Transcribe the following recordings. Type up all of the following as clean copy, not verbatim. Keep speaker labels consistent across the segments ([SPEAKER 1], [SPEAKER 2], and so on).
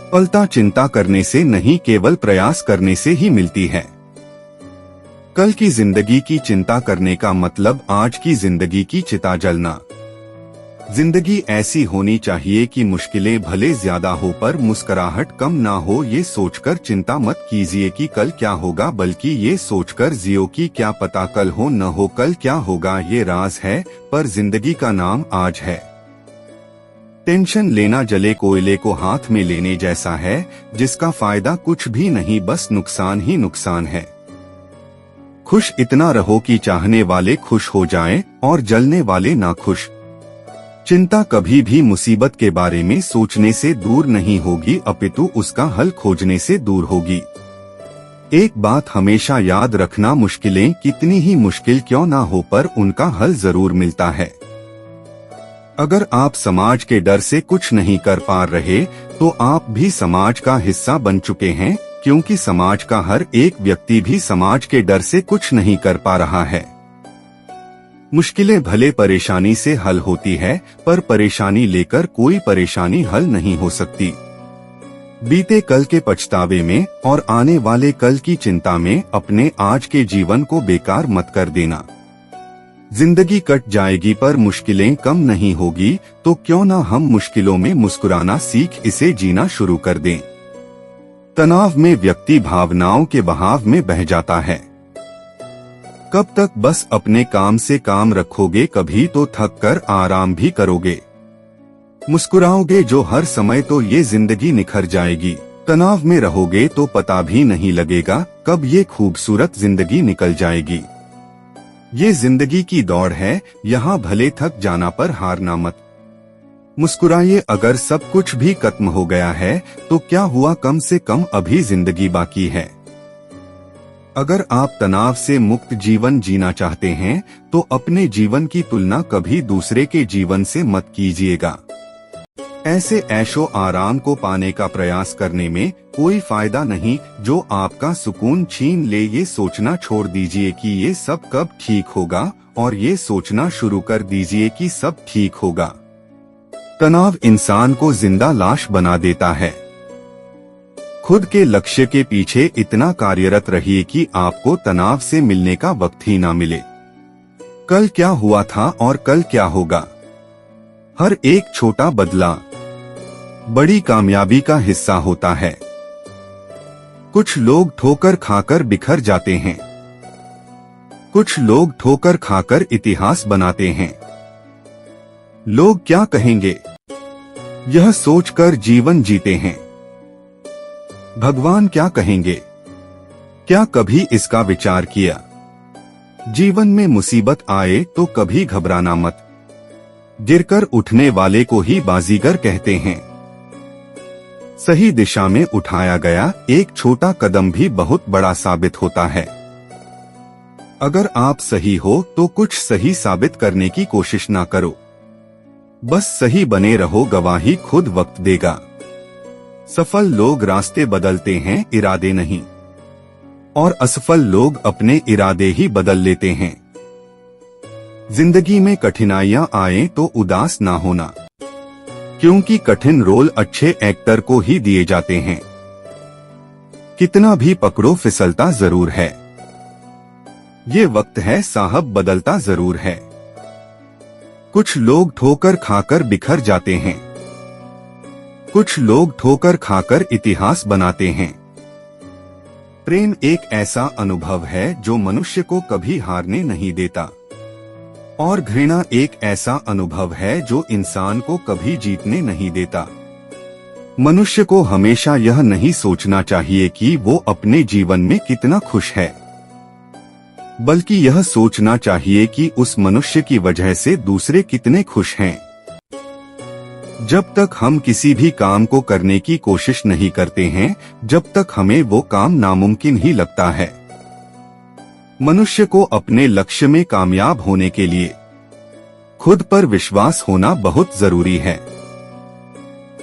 [SPEAKER 1] सफलता चिंता करने से नहीं, केवल प्रयास करने से ही मिलती है। कल की जिंदगी की चिंता करने का मतलब आज की जिंदगी की चिता जलना। जिंदगी ऐसी होनी चाहिए कि मुश्किलें भले ज्यादा हो पर मुस्कुराहट कम ना हो। ये सोचकर चिंता मत कीजिए कि कल क्या होगा, बल्कि ये सोचकर जियो कि क्या पता कल हो न हो। कल क्या होगा ये राज है, पर जिंदगी का नाम आज है। टेंशन लेना जले कोयले को हाथ में लेने जैसा है, जिसका फायदा कुछ भी नहीं, बस नुकसान ही नुकसान है। खुश इतना रहो कि चाहने वाले खुश हो जाएं और जलने वाले ना खुश। चिंता कभी भी मुसीबत के बारे में सोचने से दूर नहीं होगी, अपितु उसका हल खोजने से दूर होगी। एक बात हमेशा याद रखना, मुश्किलें कितनी ही मुश्किल क्यों ना हो पर उनका हल जरूर मिलता है। अगर आप समाज के डर से कुछ नहीं कर पा रहे तो आप भी समाज का हिस्सा बन चुके हैं, क्योंकि समाज का हर एक व्यक्ति भी समाज के डर से कुछ नहीं कर पा रहा है। मुश्किलें भले परेशानी से हल होती है, पर परेशानी लेकर कोई परेशानी हल नहीं हो सकती। बीते कल के पछतावे में और आने वाले कल की चिंता में अपने आज के जीवन को बेकार मत कर देना। जिंदगी कट जाएगी पर मुश्किलें कम नहीं होगी, तो क्यों ना हम मुश्किलों में मुस्कुराना सीख इसे जीना शुरू कर दें। तनाव में व्यक्ति भावनाओं के बहाव में बह जाता है। कब तक बस अपने काम से काम रखोगे, कभी तो थक कर आराम भी करोगे। मुस्कुराओगे जो हर समय तो ये जिंदगी निखर जाएगी। तनाव में रहोगे तो पता भी नहीं लगेगा कब ये खूबसूरत जिंदगी निकल जाएगी। ये जिंदगी की दौड़ है, यहाँ भले थक जाना पर हारना मत। मुस्कुराइए, अगर सब कुछ भी खत्म हो गया है तो क्या हुआ, कम से कम अभी जिंदगी बाकी है। अगर आप तनाव से मुक्त जीवन जीना चाहते हैं तो अपने जीवन की तुलना कभी दूसरे के जीवन से मत कीजिएगा। ऐसे ऐशो आराम को पाने का प्रयास करने में कोई फायदा नहीं जो आपका सुकून छीन ले। ये सोचना छोड़ दीजिए कि ये सब कब ठीक होगा और ये सोचना शुरू कर दीजिए कि सब ठीक होगा। तनाव इंसान को जिंदा लाश बना देता है। खुद के लक्ष्य के पीछे इतना कार्यरत रहिए कि आपको तनाव से मिलने का वक्त ही ना मिले। कल क्या हुआ था और कल क्या होगा, हर एक छोटा बदला बड़ी कामयाबी का हिस्सा होता है। कुछ लोग ठोकर खाकर बिखर जाते हैं, कुछ लोग ठोकर खाकर इतिहास बनाते हैं। लोग क्या कहेंगे यह सोचकर जीवन जीते हैं। भगवान क्या कहेंगे, क्या कभी इसका विचार किया। जीवन में मुसीबत आए तो कभी घबराना मत। गिरकर उठने वाले को ही बाजीगर कहते हैं। सही दिशा में उठाया गया एक छोटा कदम भी बहुत बड़ा साबित होता है। अगर आप सही हो तो कुछ सही साबित करने की कोशिश ना करो, बस सही बने रहो, गवाही खुद वक्त देगा। सफल लोग रास्ते बदलते हैं, इरादे नहीं, और असफल लोग अपने इरादे ही बदल लेते हैं। जिंदगी में कठिनाइयां आए तो उदास ना होना, क्योंकि कठिन रोल अच्छे एक्टर को ही दिए जाते हैं। कितना भी पकड़ो फिसलता जरूर है। ये वक्त है साहब, बदलता जरूर है। कुछ लोग ठोकर खाकर बिखर जाते हैं, कुछ लोग ठोकर खाकर इतिहास बनाते हैं। प्रेम एक ऐसा अनुभव है जो मनुष्य को कभी हारने नहीं देता, और घृणा एक ऐसा अनुभव है जो इंसान को कभी जीतने नहीं देता। मनुष्य को हमेशा यह नहीं सोचना चाहिए कि वो अपने जीवन में कितना खुश है, बल्कि यह सोचना चाहिए कि उस मनुष्य की वजह से दूसरे कितने खुश हैं। जब तक हम किसी भी काम को करने की कोशिश नहीं करते हैं, जब तक हमें वो काम नामुमकिन ही लगता है। मनुष्य को अपने लक्ष्य में कामयाब होने के लिए खुद पर विश्वास होना बहुत जरूरी है।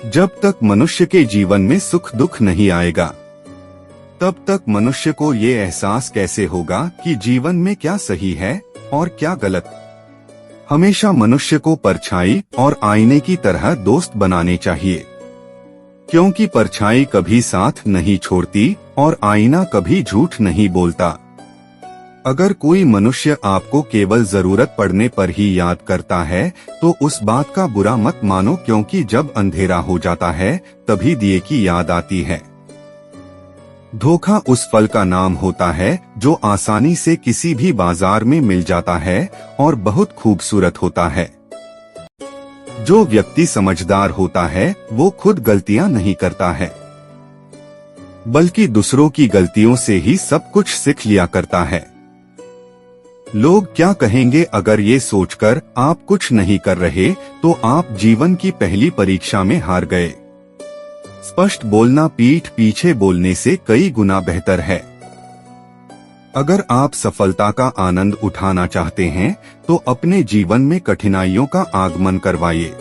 [SPEAKER 1] जब तक मनुष्य के जीवन में सुख दुख नहीं आएगा, तब तक मनुष्य को ये एहसास कैसे होगा कि जीवन में क्या सही है और क्या गलत। हमेशा मनुष्य को परछाई और आईने की तरह दोस्त बनाने चाहिए। क्योंकि परछाई कभी साथ नहीं छोड़ती और आईना कभी झूठ नहीं बोलता। अगर कोई मनुष्य आपको केवल जरूरत पड़ने पर ही याद करता है तो उस बात का बुरा मत मानो, क्योंकि जब अंधेरा हो जाता है तभी दिए की याद आती है। धोखा उस फल का नाम होता है जो आसानी से किसी भी बाजार में मिल जाता है और बहुत खूबसूरत होता है। जो व्यक्ति समझदार होता है वो खुद गलतियां नहीं करता है, बल्कि दूसरों की गलतियों से ही सब कुछ सीख लिया करता है। लोग क्या कहेंगे अगर ये सोचकर आप कुछ नहीं कर रहे तो आप जीवन की पहली परीक्षा में हार गए। स्पष्ट बोलना पीठ पीछे बोलने से कई गुना बेहतर है। अगर आप सफलता का आनंद उठाना चाहते हैं तो अपने जीवन में कठिनाइयों का आगमन करवाइए।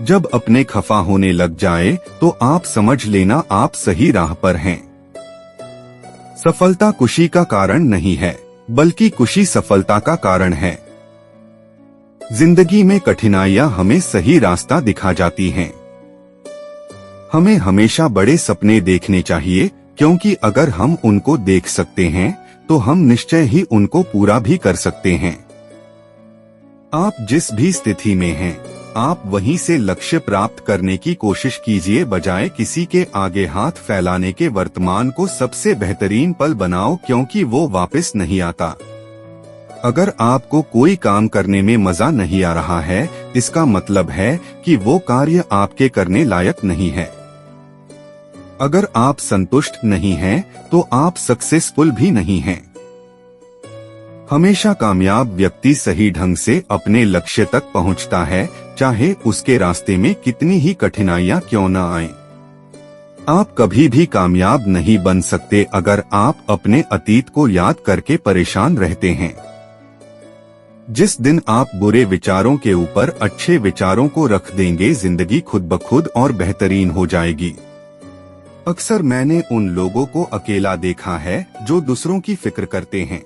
[SPEAKER 1] जब अपने खफा होने लग जाए तो आप समझ लेना आप सही राह पर हैं। सफलता खुशी का कारण नहीं है, बल्कि खुशी सफलता का कारण है। जिंदगी में कठिनाइयां हमें सही रास्ता दिखा जाती हैं। हमें हमेशा बड़े सपने देखने चाहिए, क्योंकि अगर हम उनको देख सकते हैं तो हम निश्चय ही उनको पूरा भी कर सकते हैं। आप जिस भी स्थिति में हैं, आप वहीं से लक्ष्य प्राप्त करने की कोशिश कीजिए, बजाय किसी के आगे हाथ फैलाने के। वर्तमान को सबसे बेहतरीन पल बनाओ, क्योंकि वो वापस नहीं आता। अगर आपको कोई काम करने में मजा नहीं आ रहा है, इसका मतलब है कि वो कार्य आपके करने लायक नहीं है। अगर आप संतुष्ट नहीं हैं, तो आप सक्सेसफुल भी नहीं हैं। हमेशा कामयाब व्यक्ति सही ढंग से अपने लक्ष्य तक पहुंचता है, चाहे उसके रास्ते में कितनी ही कठिनाइयां क्यों न आएं। आप कभी भी कामयाब नहीं बन सकते अगर आप अपने अतीत को याद करके परेशान रहते हैं। जिस दिन आप बुरे विचारों के ऊपर अच्छे विचारों को रख देंगे, जिंदगी खुद ब खुद और बेहतरीन हो जाएगी। अक्सर मैंने उन लोगों को अकेला देखा है जो दूसरों की फिक्र करते हैं।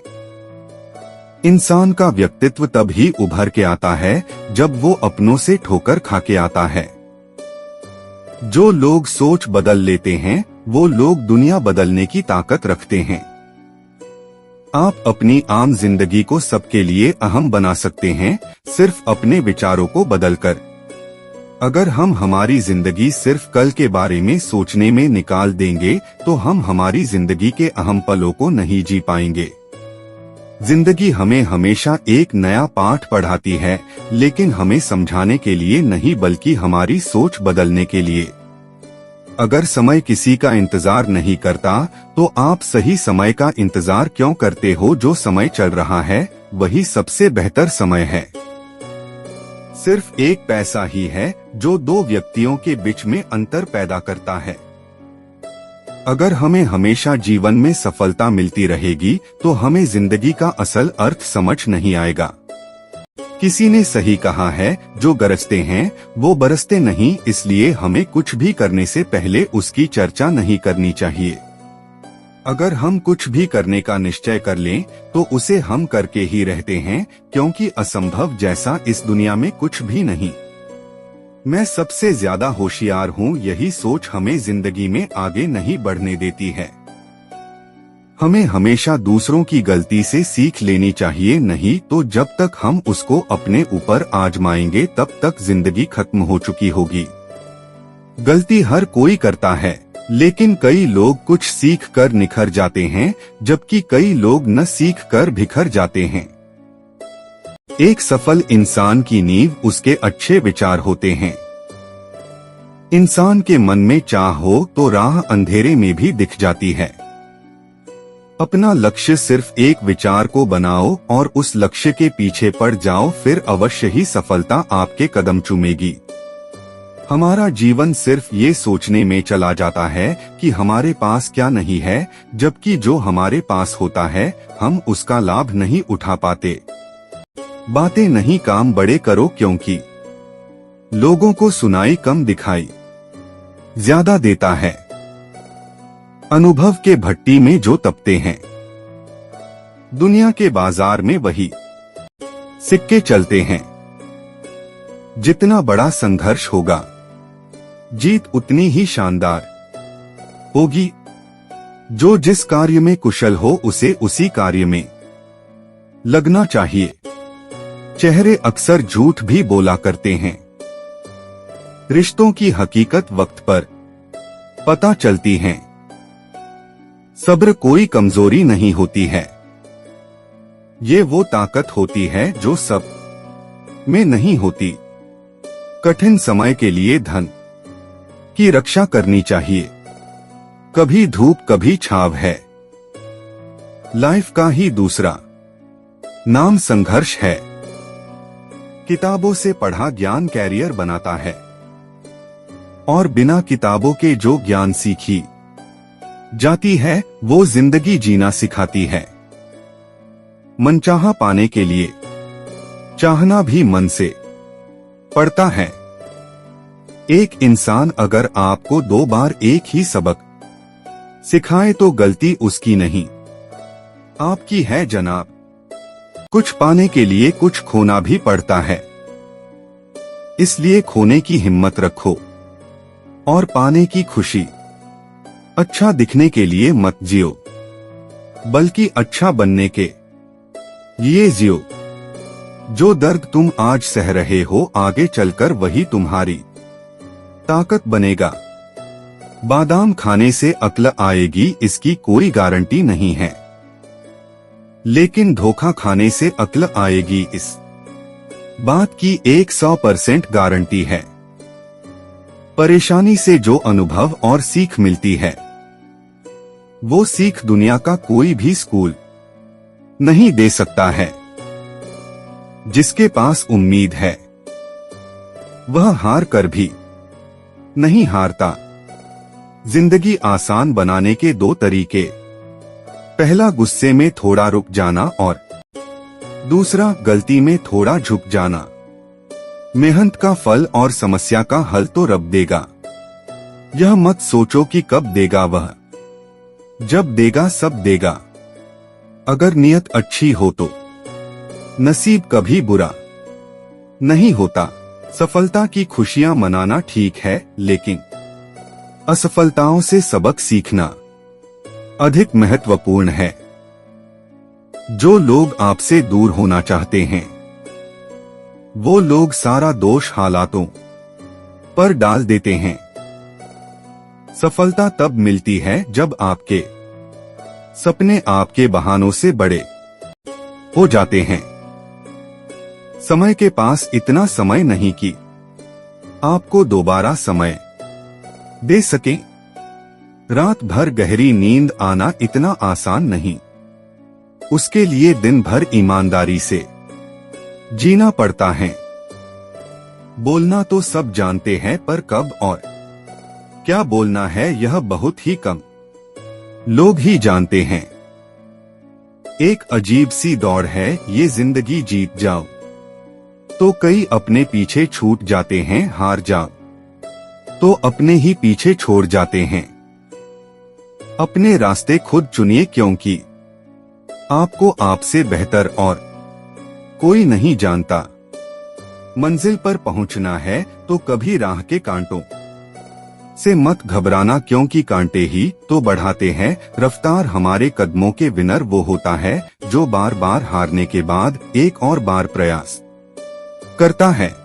[SPEAKER 1] इंसान का व्यक्तित्व तब ही उभर के आता है जब वो अपनों से ठोकर खा के आता है। जो लोग सोच बदल लेते हैं वो लोग दुनिया बदलने की ताकत रखते हैं। आप अपनी आम जिंदगी को सबके लिए अहम बना सकते हैं, सिर्फ अपने विचारों को बदलकर। अगर हम हमारी जिंदगी सिर्फ कल के बारे में सोचने में निकाल देंगे तो हम हमारी जिंदगी के अहम पलों को नहीं जी पाएंगे। जिंदगी हमें हमेशा एक नया पाठ पढ़ाती है, लेकिन हमें समझाने के लिए नहीं, बल्कि हमारी सोच बदलने के लिए। अगर समय किसी का इंतजार नहीं करता तो आप सही समय का इंतजार क्यों करते हो? जो समय चल रहा है वही सबसे बेहतर समय है। सिर्फ एक पैसा ही है जो दो व्यक्तियों के बीच में अंतर पैदा करता है। अगर हमें हमेशा जीवन में सफलता मिलती रहेगी तो हमें जिंदगी का असल अर्थ समझ नहीं आएगा। किसी ने सही कहा है, जो गरजते हैं वो बरसते नहीं, इसलिए हमें कुछ भी करने से पहले उसकी चर्चा नहीं करनी चाहिए। अगर हम कुछ भी करने का निश्चय कर लें तो उसे हम करके ही रहते हैं, क्योंकि असंभव जैसा इस दुनिया में कुछ भी नहीं। मैं सबसे ज्यादा होशियार हूँ, यही सोच हमें जिंदगी में आगे नहीं बढ़ने देती है। हमें हमेशा दूसरों की गलती से सीख लेनी चाहिए, नहीं तो जब तक हम उसको अपने ऊपर आजमाएंगे तब तक जिंदगी खत्म हो चुकी होगी। गलती हर कोई करता है, लेकिन कई लोग कुछ सीख कर निखर जाते हैं, जबकि कई लोग न सीख कर बिखर जाते हैं। एक सफल इंसान की नींव उसके अच्छे विचार होते हैं। इंसान के मन में चाह हो तो राह अंधेरे में भी दिख जाती है। अपना लक्ष्य सिर्फ एक विचार को बनाओ और उस लक्ष्य के पीछे पड़ जाओ, फिर अवश्य ही सफलता आपके कदम चूमेगी। हमारा जीवन सिर्फ ये सोचने में चला जाता है कि हमारे पास क्या नहीं है, जबकि जो हमारे पास होता है हम उसका लाभ नहीं उठा पाते। बातें नहीं, काम बड़े करो, क्योंकि लोगों को सुनाई कम दिखाई ज्यादा देता है। अनुभव के भट्टी में जो तपते हैं, दुनिया के बाजार में वही सिक्के चलते हैं। जितना बड़ा संघर्ष होगा जीत उतनी ही शानदार होगी। जो जिस कार्य में कुशल हो उसे उसी कार्य में लगना चाहिए। चेहरे अक्सर झूठ भी बोला करते हैं। रिश्तों की हकीकत वक्त पर पता चलती है। सब्र कोई कमजोरी नहीं होती है, ये वो ताकत होती है जो सब में नहीं होती। कठिन समय के लिए धन की रक्षा करनी चाहिए। कभी धूप कभी छाव है। लाइफ का ही दूसरा नाम संघर्ष है। किताबों से पढ़ा ज्ञान कैरियर बनाता है, और बिना किताबों के जो ज्ञान सीखी जाती है वो जिंदगी जीना सिखाती है। मनचाहा पाने के लिए चाहना भी मन से पड़ता है। एक इंसान अगर आपको 2 बार एक ही सबक सिखाए तो गलती उसकी नहीं, आपकी है जनाब। कुछ पाने के लिए कुछ खोना भी पड़ता है, इसलिए खोने की हिम्मत रखो और पाने की खुशी। अच्छा दिखने के लिए मत जियो, बल्कि अच्छा बनने के लिए जियो। जो दर्द तुम आज सह रहे हो आगे चलकर वही तुम्हारी ताकत बनेगा। बादाम खाने से अक्ल आएगी इसकी कोई गारंटी नहीं है, लेकिन धोखा खाने से अक्ल आएगी इस बात की 100% गारंटी है। परेशानी से जो अनुभव और सीख मिलती है वो सीख दुनिया का कोई भी स्कूल नहीं दे सकता है। जिसके पास उम्मीद है वह हार कर भी नहीं हारता। जिंदगी आसान बनाने के 2 तरीके, पहला गुस्से में थोड़ा रुक जाना और दूसरा गलती में थोड़ा झुक जाना। मेहनत का फल और समस्या का हल तो रब देगा। यह मत सोचो कि कब देगा वह, जब देगा सब देगा। अगर नियत अच्छी हो तो नसीब कभी बुरा नहीं होता। सफलता की खुशियां मनाना ठीक है, लेकिन असफलताओं से सबक सीखना अधिक महत्वपूर्ण है। जो लोग आपसे दूर होना चाहते हैं वो लोग सारा दोष हालातों पर डाल देते हैं। सफलता तब मिलती है जब आपके सपने आपके बहानों से बड़े हो जाते हैं। समय के पास इतना समय नहीं कि आपको दोबारा समय दे सके। रात भर गहरी नींद आना इतना आसान नहीं, उसके लिए दिन भर ईमानदारी से जीना पड़ता है। बोलना तो सब जानते हैं, पर कब और क्या बोलना है यह बहुत ही कम लोग ही जानते हैं। एक अजीब सी दौड़ है ये जिंदगी, जीत जाओ तो कई अपने पीछे छूट जाते हैं, हार जाओ तो अपने ही पीछे छोड़ जाते हैं। अपने रास्ते खुद चुनिए, क्योंकि आपको आपसे बेहतर और कोई नहीं जानता। मंजिल पर पहुंचना है तो कभी राह के कांटों से मत घबराना, क्योंकि कांटे ही तो बढ़ाते हैं रफ्तार। हमारे कदमों के विनर वो होता है जो बार बार हारने के बाद एक और बार प्रयास करता है।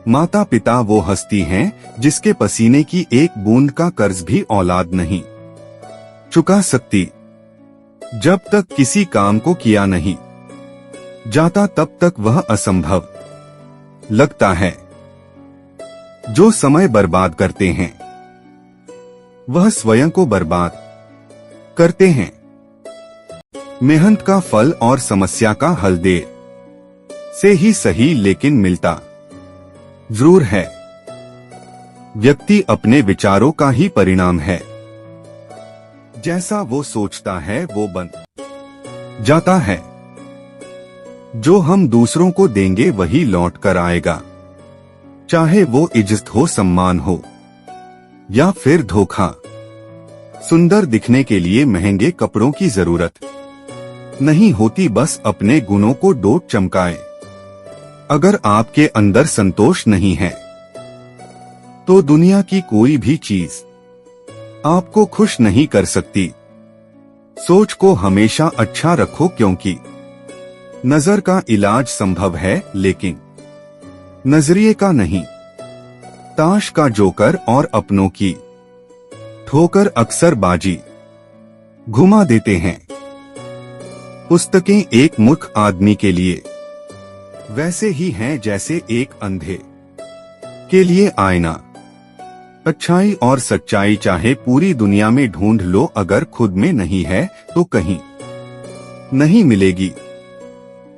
[SPEAKER 1] माता पिता वो हस्ती हैं जिसके पसीने की एक बूंद का कर्ज भी औलाद नहीं चुका सकती। जब तक किसी काम को किया नहीं जाता तब तक वह असंभव लगता है। जो समय बर्बाद करते हैं वह स्वयं को बर्बाद करते हैं। मेहनत का फल और समस्या का हल देर से ही सही लेकिन मिलता जरूर है। व्यक्ति अपने विचारों का ही परिणाम है। जैसा वो सोचता है वो बन जाता है। जो हम दूसरों को देंगे वही लौट कर आएगा, चाहे वो इज्जत हो, सम्मान हो या फिर धोखा। सुंदर दिखने के लिए महंगे कपड़ों की जरूरत नहीं होती, बस अपने गुणों को डोट चमकाएं। अगर आपके अंदर संतोष नहीं है तो दुनिया की कोई भी चीज आपको खुश नहीं कर सकती। सोच को हमेशा अच्छा रखो, क्योंकि नजर का इलाज संभव है लेकिन नजरिए का नहीं। ताश का जोकर और अपनों की ठोकर अक्सर बाजी घुमा देते हैं। पुस्तकें एक मूर्ख आदमी के लिए वैसे ही हैं जैसे एक अंधे के लिए आईना। अच्छाई और सच्चाई चाहे पूरी दुनिया में ढूंढ लो, अगर खुद में नहीं है तो कहीं नहीं मिलेगी।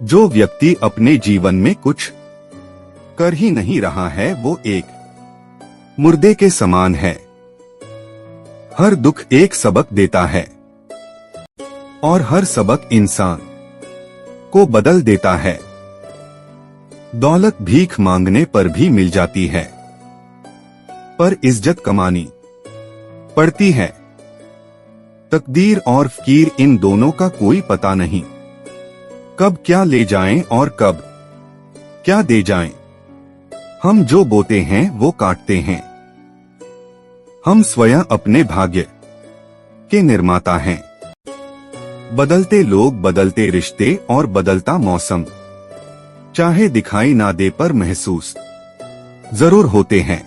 [SPEAKER 1] जो व्यक्ति अपने जीवन में कुछ कर ही नहीं रहा है वो एक मुर्दे के समान है। हर दुख एक सबक देता है और हर सबक इंसान को बदल देता है। दौलत भीख मांगने पर भी मिल जाती है, पर इज्जत कमानी पड़ती है। तकदीर और फकीर, इन दोनों का कोई पता नहीं, कब क्या ले जाएं और कब क्या दे जाएं। हम जो बोते हैं वो काटते हैं। हम स्वयं अपने भाग्य के निर्माता हैं। बदलते लोग, बदलते रिश्ते और बदलता मौसम चाहे दिखाई ना दे पर महसूस जरूर होते हैं।